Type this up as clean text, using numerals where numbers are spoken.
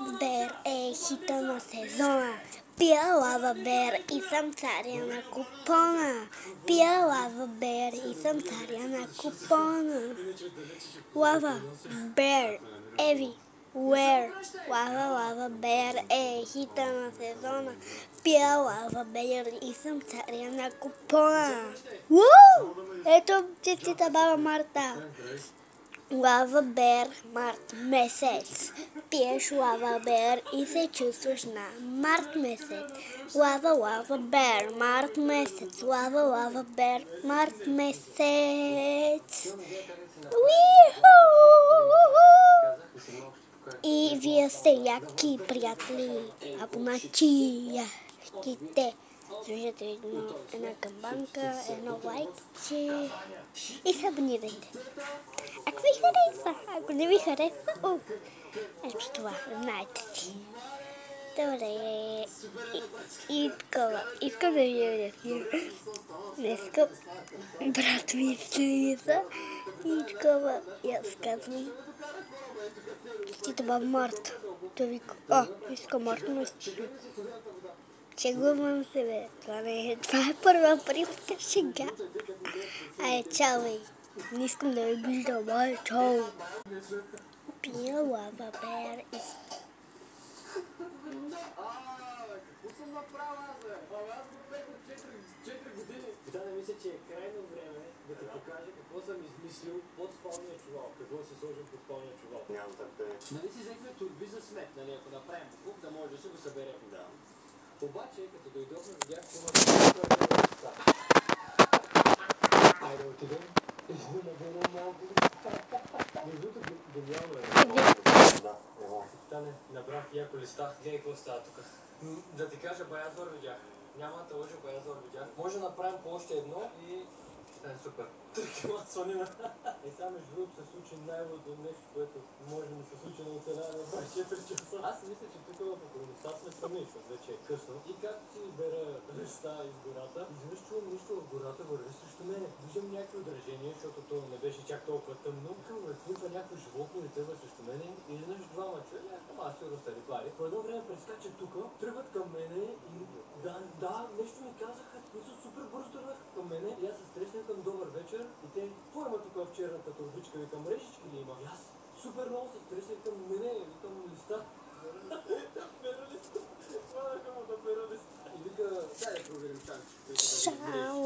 Bear е хита на сезона. Пия Лава Bear и съм царя на купона. Пия Лава Bear и съм царя на купона. Лава Bear everywhere. Лава Bear е хита на сезона. Пия Лава Bear и съм царя на купона. Ето честита баба Марта. Лава Bear март месец. Пиеш Лава Bear и се чувстваш на март месец. Лава Bear март месец. Лава Bear март месец. И вие сте яки приятели. Абоначияшките. Слушайте една камбанка, едно лайкче и се абонирайте. Ако ви хареса, ако не ви хареса, ето това, знаете си. Добре, искам да ви видя. Днеска брат ми слиза и такова, и аз казвам. Честита баба Марта. Той вика, иска Марта месец. Шегувам се, бе. Това е първа априлска шега. Чао, бе. Не искам да ви виждам, чао. Пия Лава Bear и... Какво съм направил аз, бе? Аз го пех от 4 години. Да, не мисля, че е крайно време да ти покажа какво съм измислил под спалния чувал. Какво се сложим под спалния чувал. Нямам търпение. Нали си взехме турби за смет, нали, ако направим куп, да може да си го съберем. Да. Обаче, като дойдохме, видях, че има Айде отидем. Наберем малко. Между другото, гениално е. Да, ево. Тане, набрах яко листа. Гледай какво става тук. Да ти кажа, Баязор видях. Няма да лъжа, Баязор видях. Може да направим по още едно и ще стане супер. 3 кила слонина. Сега между другото се случи най-лудо нещо, което може да ми се случи на оцеляне на 24 часа. Аз мисля, че тук в околността сме сами, защото вече е късно. И както си бера листа из гората, изведнъж чувам нещо в гората върви срещу мене. Виждам някакви отражения, защото то не беше чак толкова тъмно. Върхва някакво животно и тръгва срещу мене. И изведнъж двама човека, аз си разстали пари. По едно време прескачат тук, тръгват към мене и да, нещо ми казаха, които супер бързо тръгнаха към мене. И аз се стреснах към добър вечер. И те, какво има тук в черната турбичка? Викам, мрежички ли има? И аз супер много се стреснах към мене, викам листа. Бера листа. Хванаха му да бера листа. И вика, дай да проверим чанчето. Чао.